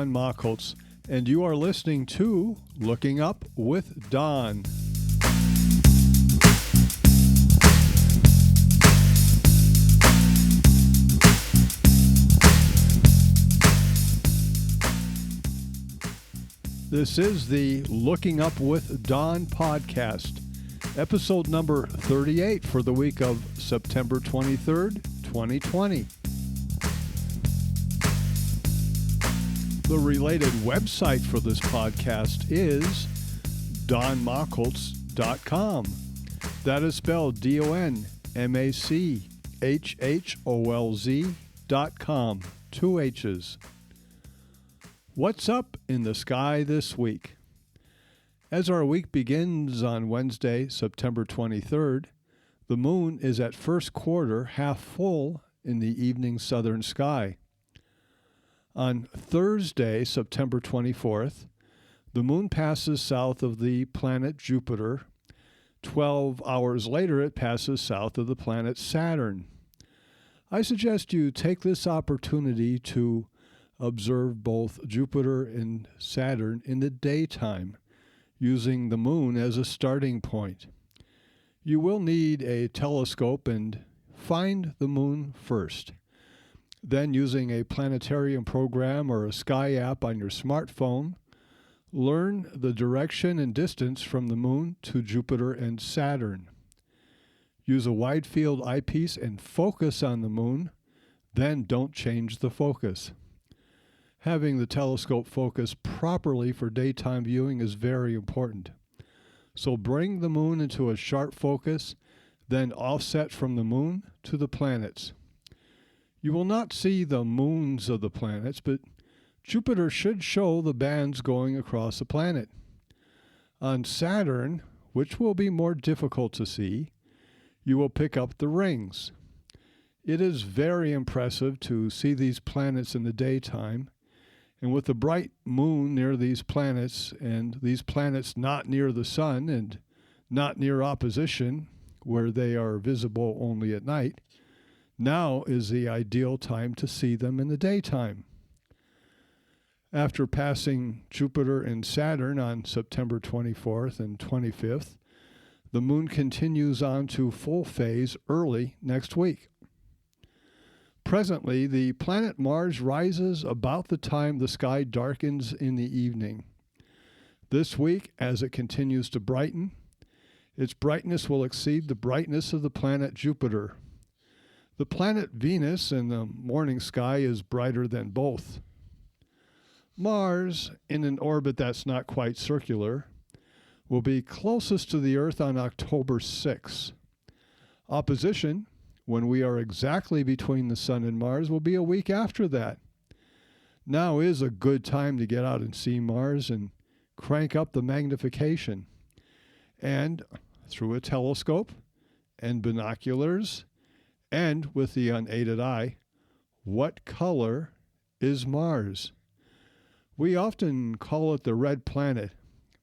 Don Machholz, and you are listening to Looking Up with Don. This is the Looking Up with Don podcast, episode number 38 for the week of September 23rd, 2020. The related website for this podcast is donmachholz.com. That is spelled DONMACHHOLZ.com. 2 H's. What's up in the sky this week? As our week begins on Wednesday, September 23rd, the moon is at first quarter half full in the evening southern sky. On Thursday, September 24th, the moon passes south of the planet Jupiter. 12 hours later, it passes south of the planet Saturn. I suggest you take this opportunity to observe both Jupiter and Saturn in the daytime, using the moon as a starting point. You will need a telescope and find the moon first. Then, using a planetarium program or a sky app on your smartphone, learn the direction and distance from the moon to Jupiter and Saturn. Use a wide field eyepiece and focus on the moon, then don't change the focus. Having the telescope focus properly for daytime viewing is very important. So bring the moon into a sharp focus, then offset from the moon to the planets. You will not see the moons of the planets, but Jupiter should show the bands going across the planet. On Saturn, which will be more difficult to see, you will pick up the rings. It is very impressive to see these planets in the daytime, and with the bright moon near these planets, and these planets not near the sun and not near opposition, where they are visible only at night, now is the ideal time to see them in the daytime. After passing Jupiter and Saturn on September 24th and 25th, the moon continues on to full phase early next week. Presently, the planet Mars rises about the time the sky darkens in the evening. This week, as it continues to brighten, its brightness will exceed the brightness of the planet Jupiter. The planet Venus in the morning sky is brighter than both. Mars, in an orbit that's not quite circular, will be closest to the Earth on October 6. Opposition, when we are exactly between the Sun and Mars, will be a week after that. Now is a good time to get out and see Mars and crank up the magnification. And through a telescope and binoculars, and with the unaided eye, what color is Mars? We often call it the red planet,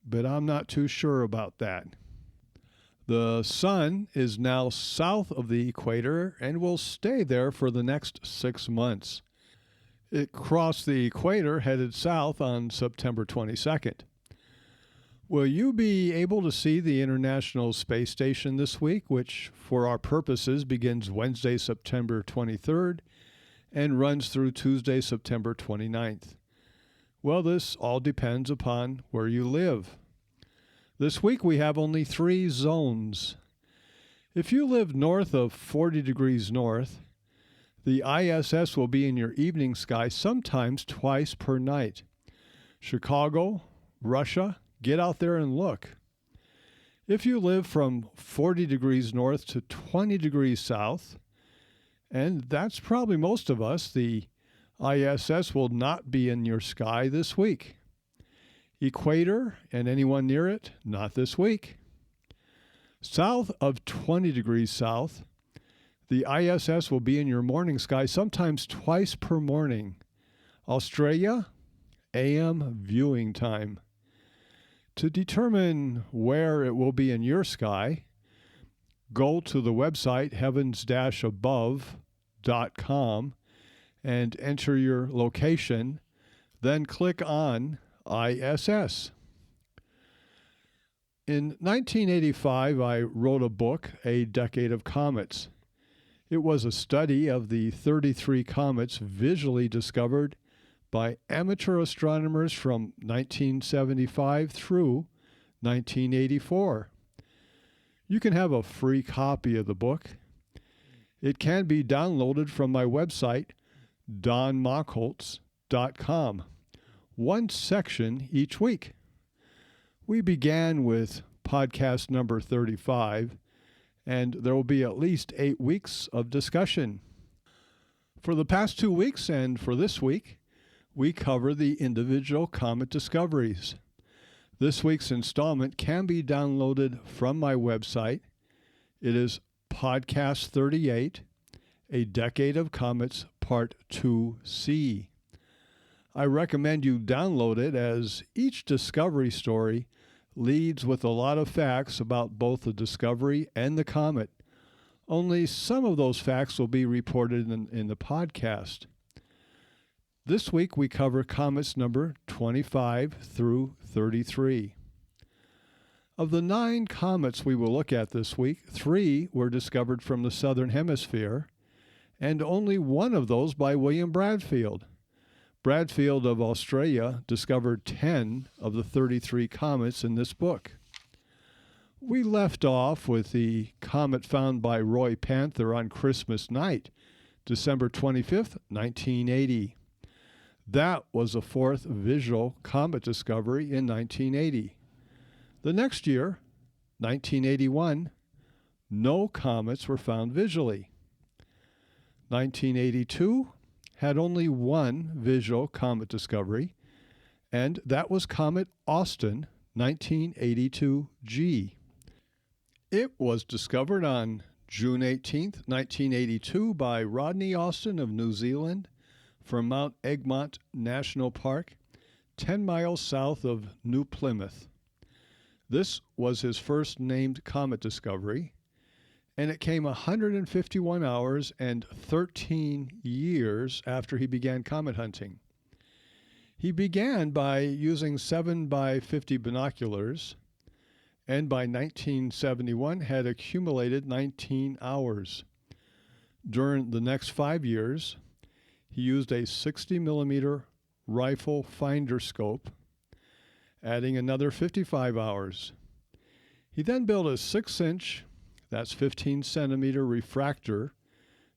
but I'm not too sure about that. The sun is now south of the equator and will stay there for the next 6 months. It crossed the equator headed south on September 22nd. Will you be able to see the International Space Station this week, which, for our purposes, begins Wednesday, September 23rd and runs through Tuesday, September 29th? Well, this all depends upon where you live. This week we have only 3 zones. If you live north of 40 degrees north, the ISS will be in your evening sky sometimes twice per night. Chicago, Russia, get out there and look. If you live from 40 degrees north to 20 degrees south, and that's probably most of us, the ISS will not be in your sky this week. Equator and anyone near it, not this week. South of 20 degrees south, the ISS will be in your morning sky sometimes twice per morning. Australia, AM viewing time. To determine where it will be in your sky, go to the website heavens-above.com and enter your location, then click on ISS. In 1985, I wrote a book, A Decade of Comets. It was a study of the 33 comets visually discovered by amateur astronomers from 1975 through 1984. You can have a free copy of the book. It can be downloaded from my website, machholz.com. One section each week. We began with podcast number 35, and there will be at least 8 weeks of discussion. For the past 2 weeks and for this week, we cover the individual comet discoveries. This week's installment can be downloaded from my website. It is Podcast 38, A Decade of Comets, Part 2C. I recommend you download it as each discovery story leads with a lot of facts about both the discovery and the comet. Only some of those facts will be reported in the podcast. This week we cover comets number 25 through 33. Of the 9 comets we will look at this week, 3 were discovered from the southern hemisphere, and only one of those by William Bradfield. Bradfield of Australia discovered 10 of the 33 comets in this book. We left off with the comet found by Roy Panther on Christmas night, December 25th, 1980. That was the 4th visual comet discovery in 1980. The next year, 1981, no comets were found visually. 1982 had only one visual comet discovery, and that was Comet Austin 1982G. It was discovered on June 18, 1982 by Rodney Austin of New Zealand from Mount Egmont National Park, 10 miles south of New Plymouth. This was his first named comet discovery, and it came 151 hours and 13 years after he began comet hunting. He began by using 7x50 binoculars, and by 1971 had accumulated 19 hours. During the next 5 years, he used a 60-millimeter rifle finder scope, adding another 55 hours. He then built a 6-inch, that's 15-centimeter refractor,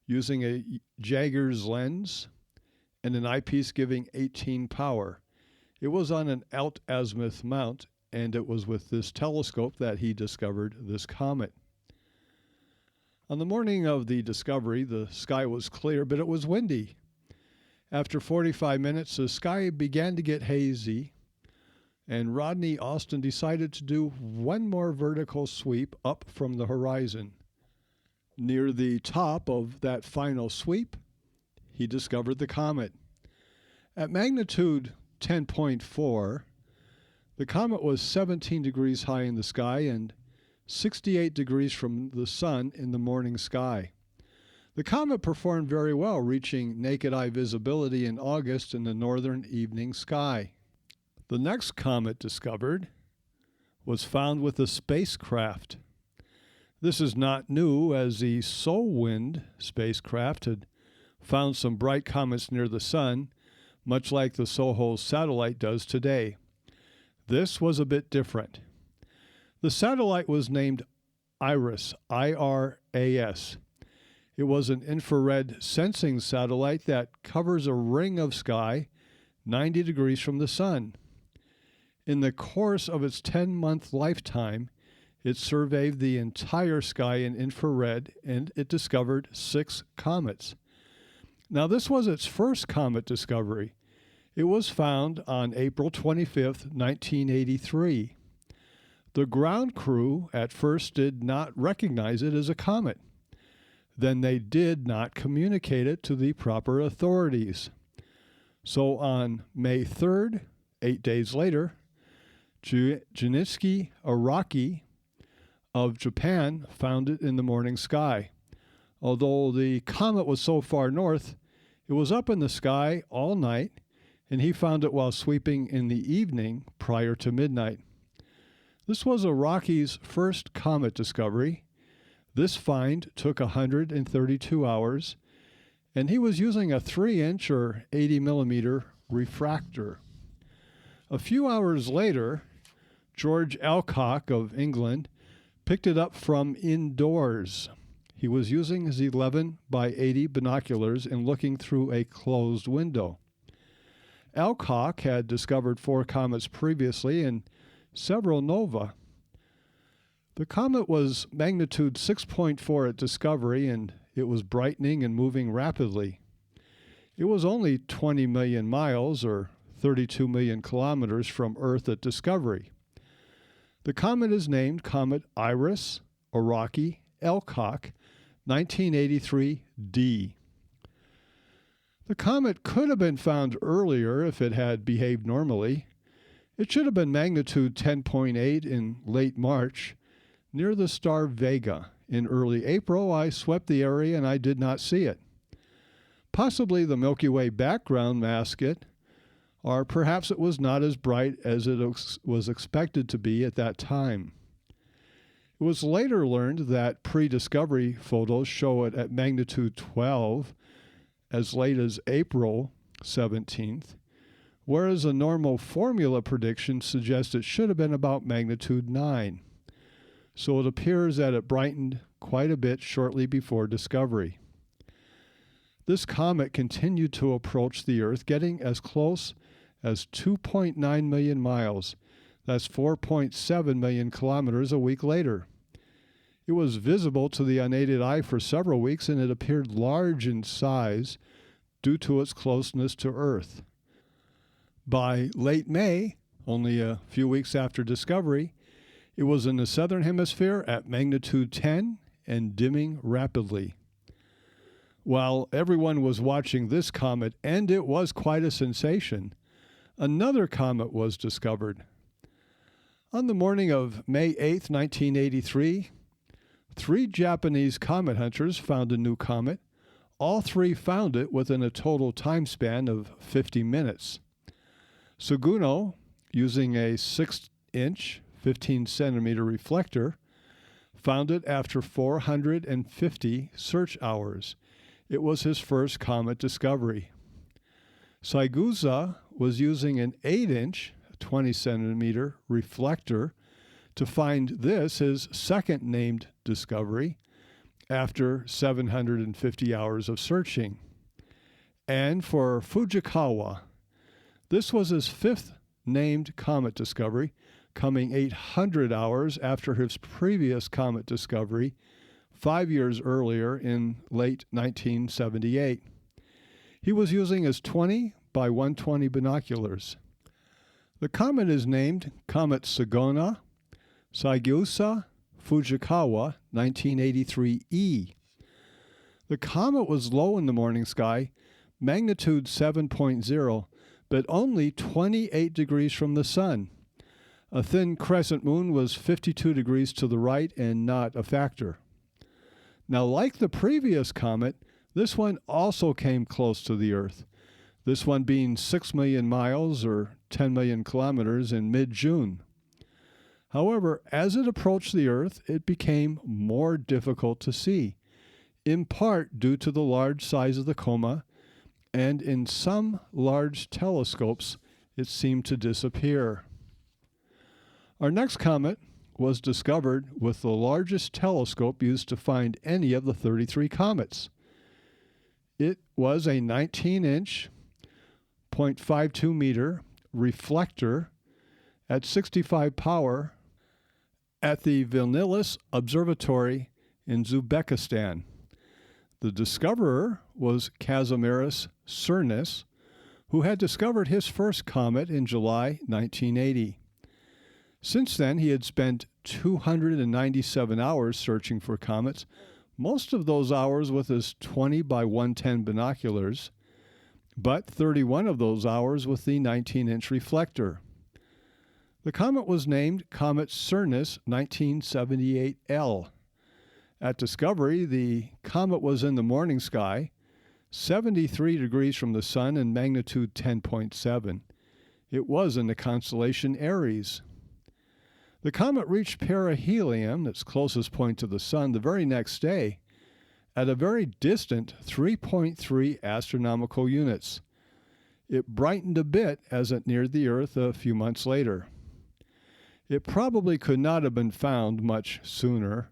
using a Jaggers lens and an eyepiece giving 18 power. It was on an alt-azimuth mount, and it was with this telescope that he discovered this comet. On the morning of the discovery, the sky was clear, but it was windy. After 45 minutes, the sky began to get hazy, and Rodney Austin decided to do one more vertical sweep up from the horizon. Near the top of that final sweep, he discovered the comet. At magnitude 10.4, the comet was 17 degrees high in the sky and 68 degrees from the sun in the morning sky. The comet performed very well, reaching naked eye visibility in August in the northern evening sky. The next comet discovered was found with a spacecraft. This is not new, as the SolWind spacecraft had found some bright comets near the sun, much like the SOHO satellite does today. This was a bit different. The satellite was named IRAS, I-R-A-S. It was an infrared sensing satellite that covers a ring of sky 90 degrees from the sun. In the course of its 10-month lifetime, it surveyed the entire sky in infrared, and it discovered 6 comets. Now, this was its first comet discovery. It was found on April 25, 1983. The ground crew at first did not recognize it as a comet. Then they did not communicate it to the proper authorities. So on May 3rd, 8 days later, Junichi Araki of Japan found it in the morning sky. Although the comet was so far north, it was up in the sky all night, and he found it while sweeping in the evening prior to midnight. This was Rocky's first comet discovery. This find took 132 hours, and he was using a 3-inch or 80 millimeter refractor. A few hours later, George Alcock of England picked it up from indoors. He was using his 11 by 80 binoculars and looking through a closed window. Alcock had discovered 4 comets previously and several nova. The comet was magnitude 6.4 at discovery, and it was brightening and moving rapidly. It was only 20 million miles, or 32 million kilometers, from Earth at discovery. The comet is named Comet Iris-Araki-Alcock 1983D. The comet could have been found earlier if it had behaved normally. It should have been magnitude 10.8 in late March, near the star Vega. In early April, I swept the area and I did not see it. Possibly the Milky Way background masked it, or perhaps it was not as bright as it was expected to be at that time. It was later learned that pre-discovery photos show it at magnitude 12 as late as April 17th, whereas a normal formula prediction suggests it should have been about magnitude 9. So it appears that it brightened quite a bit shortly before discovery. This comet continued to approach the Earth, getting as close as 2.9 million miles. That's 4.7 million kilometers a week later. It was visible to the unaided eye for several weeks, and it appeared large in size due to its closeness to Earth. By late May, only a few weeks after discovery, it was in the southern hemisphere at magnitude 10 and dimming rapidly. While everyone was watching this comet, and it was quite a sensation, another comet was discovered. On the morning of May 8, 1983, 3 Japanese comet hunters found a new comet. All 3 found it within a total time span of 50 minutes. Suguno, using a 6-inch, 15-centimeter reflector, found it after 450 search hours. It was his first comet discovery. Saigusa was using an 8-inch, 20-centimeter reflector to find this, his second named discovery, after 750 hours of searching. And for Fujikawa, this was his 5th named comet discovery, coming 800 hours after his previous comet discovery 5 years earlier in late 1978. He was using his 20 by 120 binoculars. The comet is named Comet Sagona Saigusa Fujikawa 1983E. The comet was low in the morning sky, magnitude 7.0, but only 28 degrees from the sun. A thin crescent moon was 52 degrees to the right and not a factor. Now, like the previous comet, this one also came close to the Earth, this one being 6 million miles or 10 million kilometers in mid-June. However, as it approached the Earth, it became more difficult to see, in part due to the large size of the coma, and in some large telescopes, it seemed to disappear. Our next comet was discovered with the largest telescope used to find any of the 33 comets. It was a 19-inch, 0.52 meter reflector at 65 power at the Vilnius Observatory in Uzbekistan. The discoverer was Kazimieras Cernis, who had discovered his first comet in July 1980. Since then, he had spent 297 hours searching for comets, most of those hours with his 20 by 110 binoculars, but 31 of those hours with the 19-inch reflector. The comet was named Comet Cernis 1978L. At discovery, the comet was in the morning sky, 73 degrees from the Sun and magnitude 10.7. It was in the constellation Aries. The comet reached perihelion, its closest point to the Sun, the very next day at a very distant 3.3 astronomical units. It brightened a bit as it neared the Earth a few months later. It probably could not have been found much sooner.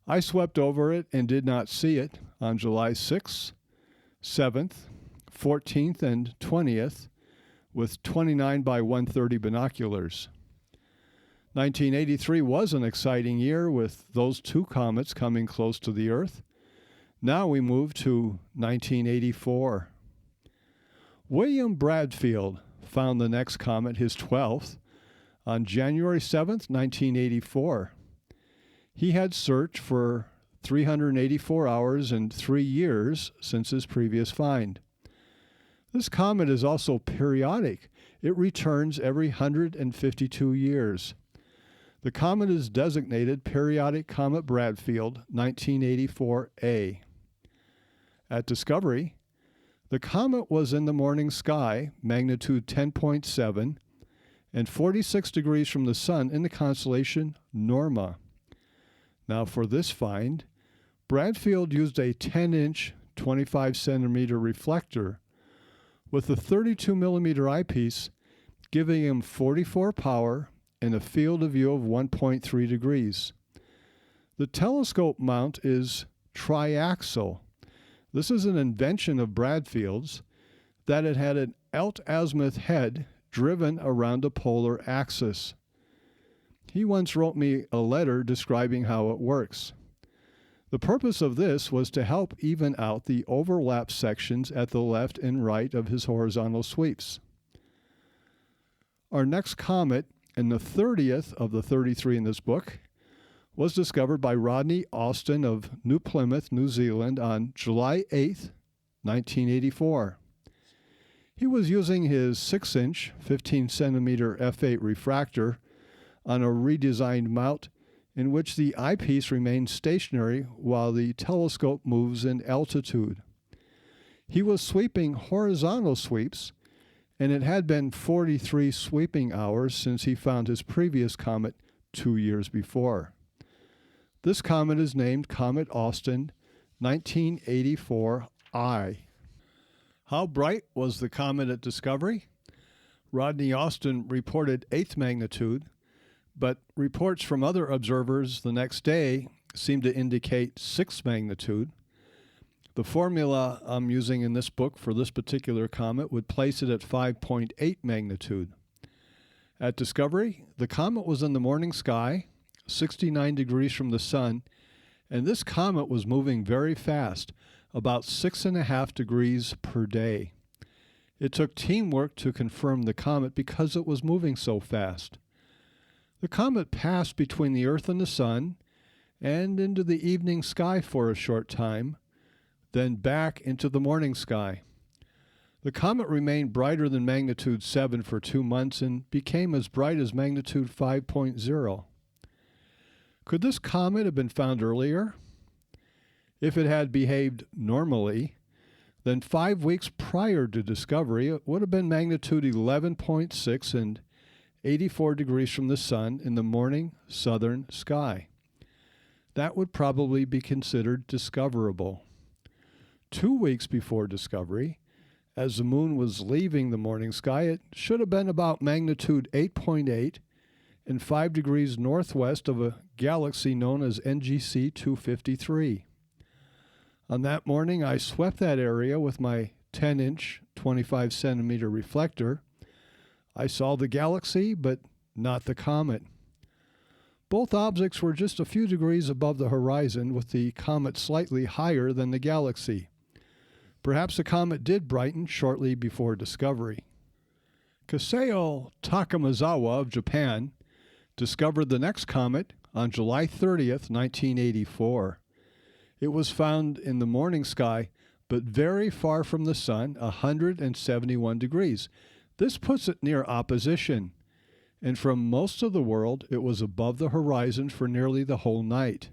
I swept over it and did not see it on July 6th, 7th, 14th, and 20th with 29 by 130 binoculars. 1983 was an exciting year with those two comets coming close to the Earth. Now we move to 1984. William Bradfield found the next comet, his 12th, on January 7th, 1984. He had searched for 384 hours and 3 years since his previous find. This comet is also periodic. It returns every 152 years. The comet is designated Periodic Comet Bradfield 1984A. At discovery, the comet was in the morning sky, magnitude 10.7, and 46 degrees from the Sun in the constellation Norma. Now for this find, Bradfield used a 10-inch, 25-centimeter reflector with a 32-millimeter eyepiece, giving him 44 power and a field of view of 1.3 degrees. The telescope mount is triaxial. This is an invention of Bradfield's, that it had an alt-azimuth head driven around a polar axis. He once wrote me a letter describing how it works. The purpose of this was to help even out the overlap sections at the left and right of his horizontal sweeps. Our next comet, and the 30th of the 33 in this book, was discovered by Rodney Austin of New Plymouth, New Zealand on July 8th, 1984. He was using his 6-inch, 15-centimeter f8 refractor on a redesigned mount in which the eyepiece remains stationary while the telescope moves in altitude. He was sweeping horizontal sweeps, and it had been 43 sweeping hours since he found his previous comet 2 years before. This comet is named Comet Austin 1984I. How bright was the comet at discovery? Rodney Austin reported 8th magnitude, but reports from other observers the next day seemed to indicate 6th magnitude. The formula I'm using in this book for this particular comet would place it at 5.8 magnitude. At discovery, the comet was in the morning sky, 69 degrees from the Sun, and this comet was moving very fast, about 6.5 degrees per day. It took teamwork to confirm the comet because it was moving so fast. The comet passed between the Earth and the Sun and into the evening sky for a short time, then back into the morning sky. The comet remained brighter than magnitude 7 for 2 months and became as bright as magnitude 5.0. Could this comet have been found earlier? If it had behaved normally, then 5 weeks prior to discovery, it would have been magnitude 11.6 and 84 degrees from the Sun in the morning southern sky. That would probably be considered discoverable. 2 weeks before discovery, as the moon was leaving the morning sky, it should have been about magnitude 8.8 and 5 degrees northwest of a galaxy known as NGC 253. On that morning, I swept that area with my 10-inch, 25-centimeter reflector. I saw the galaxy, but not the comet. Both objects were just a few degrees above the horizon, with the comet slightly higher than the galaxy. Perhaps the comet did brighten shortly before discovery. Kaseo Takamazawa of Japan discovered the next comet on July 30th, 1984. It was found in the morning sky, but very far from the Sun, 171 degrees. This puts it near opposition, and from most of the world, it was above the horizon for nearly the whole night.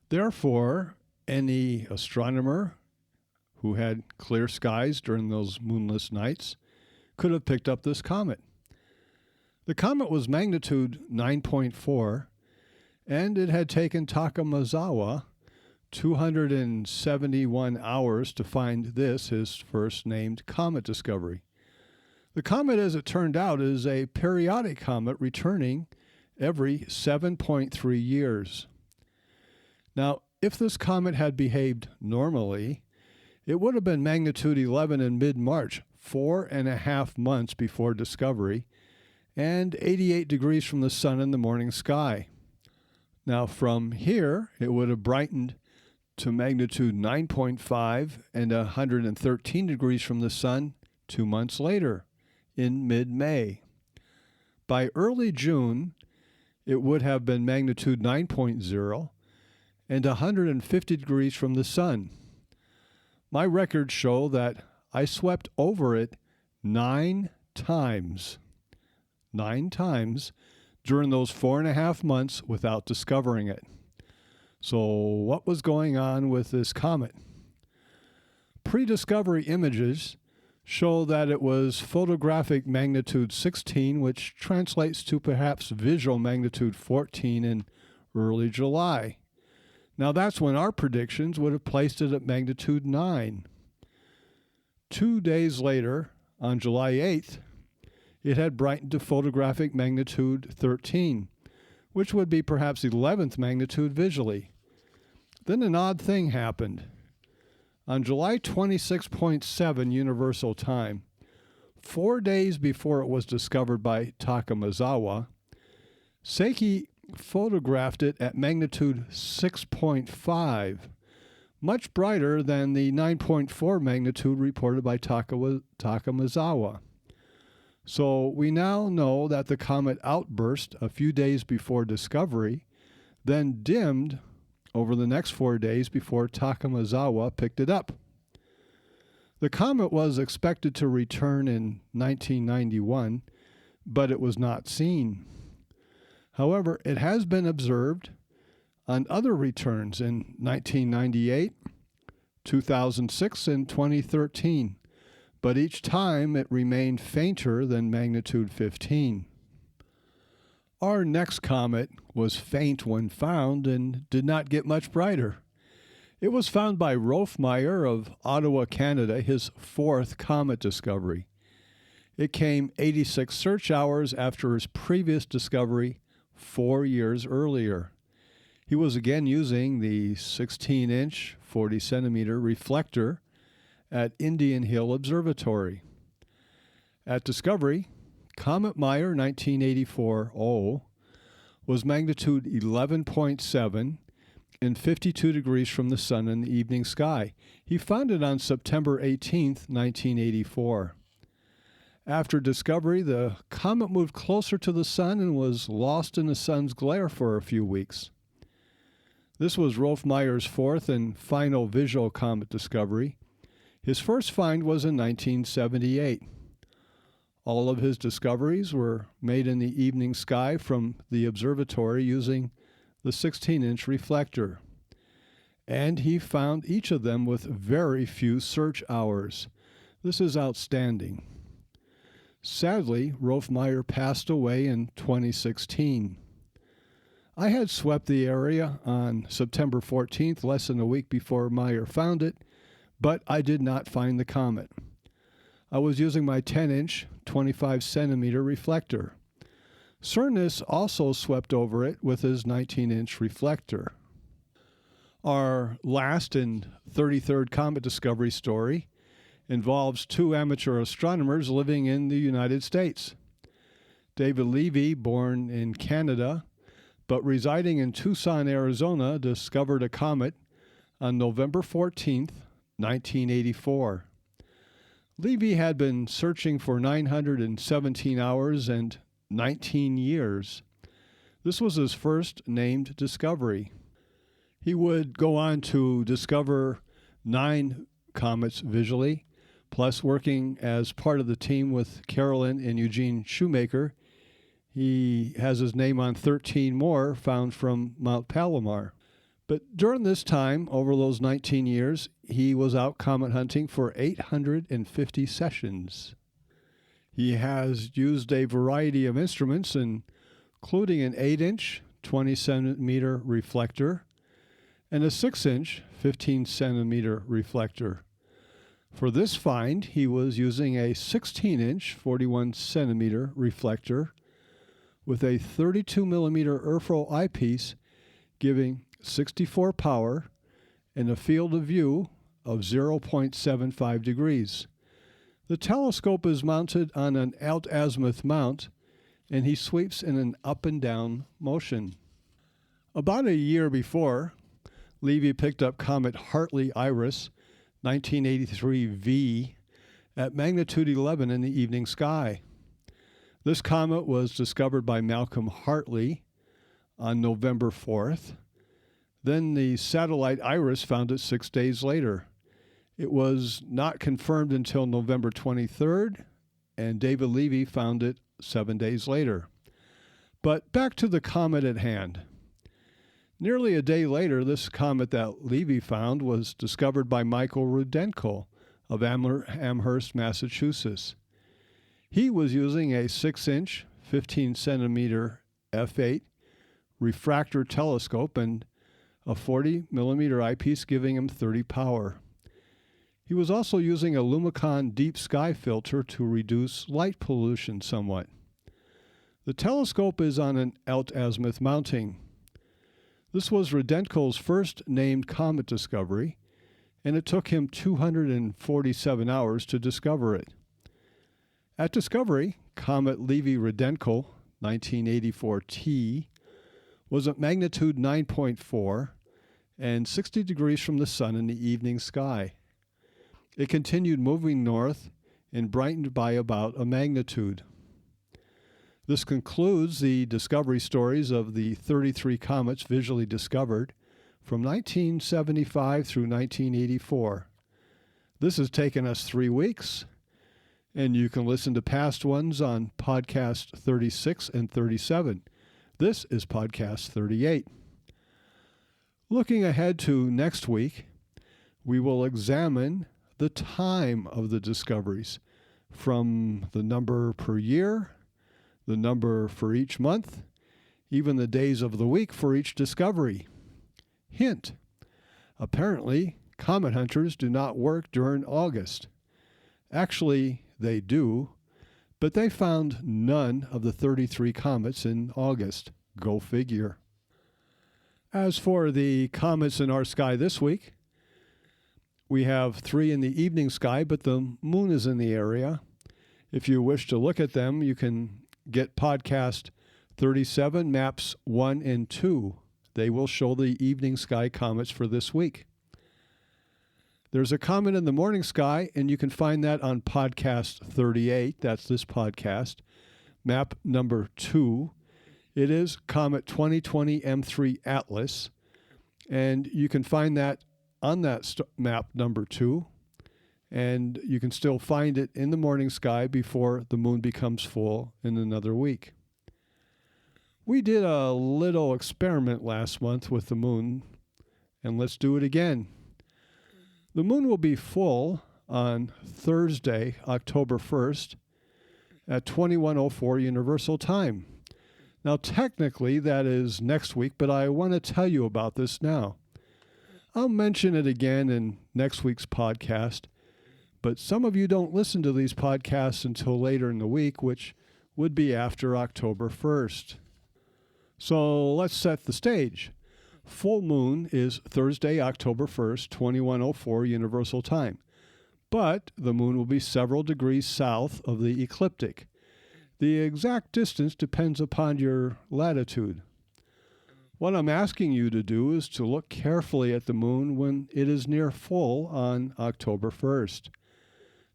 Therefore, any astronomer who had clear skies during those moonless nights, could have picked up this comet. The comet was magnitude 9.4, and it had taken Takamazawa 271 hours to find this, his first named comet discovery. The comet, as it turned out, is a periodic comet returning every 7.3 years. Now, if this comet had behaved normally, it would have been magnitude 11 in mid-March, 4.5 months before discovery, and 88 degrees from the sun in the morning sky. Now, from here, it would have brightened to magnitude 9.5 and 113 degrees from the sun 2 months later, in mid-May. By early June, it would have been magnitude 9.0 and 150 degrees from the sun. My records show that I swept over it 9 times. 9 times during those 4.5 months without discovering it. So what was going on with this comet? Pre-discovery images show that it was photographic magnitude 16, which translates to perhaps visual magnitude 14 in early July. Now that's when our predictions would have placed it at magnitude 9. 2 days later, on July 8th, it had brightened to photographic magnitude 13, which would be perhaps 11th magnitude visually. Then an odd thing happened. On July 26.7 Universal Time, 4 days before it was discovered by Takamazawa, Seiki photographed it at magnitude 6.5, much brighter than the 9.4 magnitude reported by Takamazawa. So we now know that the comet outburst a few days before discovery, then dimmed over the next 4 days before Takamazawa picked it up. The comet was expected to return in 1991, but it was not seen. However, it has been observed on other returns in 1998, 2006, and 2013, but each time it remained fainter than magnitude 15. Our next comet was faint when found and did not get much brighter. It was found by Rolf Meier of Ottawa, Canada, his 4th comet discovery. It came 86 search hours after his previous discovery 4 years earlier. He was again using the 16-inch, 40-centimeter reflector at Indian Hill Observatory. At discovery, Comet Meier 1984-0 was magnitude 11.7 and 52 degrees from the sun in the evening sky. He found it on September 18, 1984. After discovery, the comet moved closer to the sun and was lost in the sun's glare for a few weeks. This was Rolf Meier's 4th and final visual comet discovery. His first find was in 1978. All of his discoveries were made in the evening sky from the observatory using the 16-inch reflector. And he found each of them with very few search hours. This is outstanding. Sadly, Rolf Meier passed away in 2016. I had swept the area on September 14th, less than a week before Meier found it, but I did not find the comet. I was using my 10-inch, 25-centimeter reflector. Cernus also swept over it with his 19-inch reflector. Our last and 33rd comet discovery story involves 2 amateur astronomers living in the United States. David Levy, born in Canada, but residing in Tucson, Arizona, discovered a comet on November 14th, 1984. Levy had been searching for 917 hours and 19 years. This was his first named discovery. He would go on to discover 9 comets visually, plus working as part of the team with Carolyn and Eugene Shoemaker. He has his name on 13 more found from Mount Palomar. But during this time, over those 19 years, he was out comet hunting for 850 sessions. He has used a variety of instruments, including an 8-inch, 20-centimeter reflector and a 6-inch, 15-centimeter reflector. For this find, he was using a 16-inch, 41-centimeter reflector with a 32-millimeter Erfro eyepiece giving 64 power and a field of view of 0.75 degrees. The telescope is mounted on an alt-azimuth mount, and he sweeps in an up and down motion. About a year before, Levy picked up Comet Hartley-Iris 1983 V at magnitude 11 in the evening sky. This comet was discovered by Malcolm Hartley on November 4th. Then the satellite IRIS found it 6 days later. It was not confirmed until November 23rd, and David Levy found it 7 days later. But back to the comet at hand. Nearly a day later, this comet that Levy found was discovered by Michael Rudenko of Amherst, Massachusetts. He was using a 6-inch, 15-centimeter f8 refractor telescope and a 40-millimeter eyepiece giving him 30 power. He was also using a Lumicon deep sky filter to reduce light pollution somewhat. The telescope is on an alt-azimuth mounting. This was Rudenko's first named comet discovery, and it took him 247 hours to discover it. At discovery, Comet Levy-Rudenko 1984 T was at magnitude 9.4 and 60 degrees from the sun in the evening sky. It continued moving north and brightened by about a magnitude. This concludes the discovery stories of the 33 comets visually discovered from 1975 through 1984. This has taken us 3 weeks, and you can listen to past ones on podcast 36 and 37. This is podcast 38. Looking ahead to next week, we will examine the time of the discoveries, from the number per year, the number for each month, even the days of the week for each discovery. Hint: apparently, comet hunters do not work during August. Actually, they do, but they found none of the 33 comets in August. Go figure. As for the comets in our sky this week, we have 3 in the evening sky, but the moon is in the area. If you wish to look at them, you can get podcast 37, maps 1 and 2. They will show the evening sky comets for this week. There's a comet in the morning sky, and you can find that on podcast 38. That's this podcast. Map number 2. It is Comet 2020 M3 Atlas, and you can find that on that map number 2, and you can still find it in the morning sky before the moon becomes full in another week. We did a little experiment last month with the moon, and let's do it again. The moon will be full on Thursday, October 1st at 21:04 Universal Time. Now, technically, that is next week, but I want to tell you about this now. I'll mention it again in next week's podcast, but some of you don't listen to these podcasts until later in the week, which would be after October 1st. So let's set the stage. Full moon is Thursday, October 1st, 21:04 Universal Time, but the moon will be several degrees south of the ecliptic. The exact distance depends upon your latitude. What I'm asking you to do is to look carefully at the moon when it is near full on October 1st.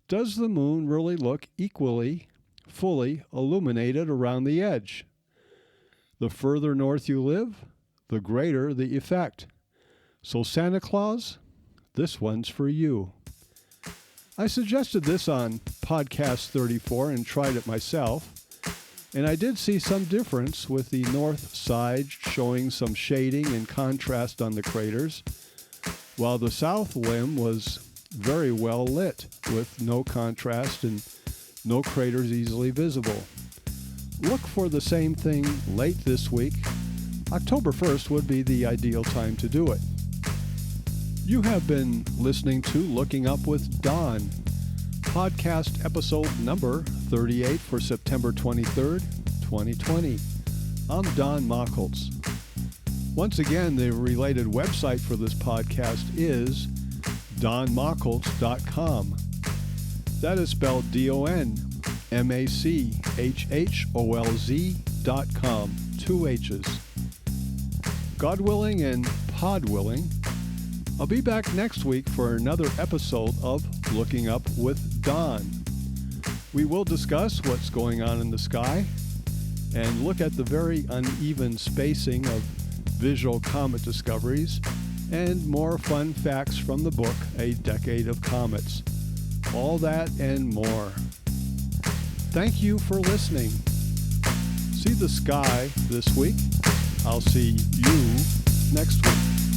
Does the moon really look equally, fully illuminated around the edge? The further north you live, the greater the effect. So Santa Claus, this one's for you. I suggested this on podcast 34 and tried it myself. And I did see some difference with the north side showing some shading and contrast on the craters, while the south limb was very well lit with no contrast and no craters easily visible. Look for the same thing late this week. October 1st would be the ideal time to do it. You have been listening to Looking Up with Don, podcast episode number 38 for September 23rd, 2020. I'm Don Machholz. Once again, the related website for this podcast is donmachholz.com. That is spelled DONMACHHOLZ.com, 2 H's. God willing and pod willing, I'll be back next week for another episode of Looking Up with Don. We will discuss what's going on in the sky and look at the very uneven spacing of visual comet discoveries and more fun facts from the book, A Decade of Comets. All that and more. Thank you for listening. See the sky this week. I'll see you next week.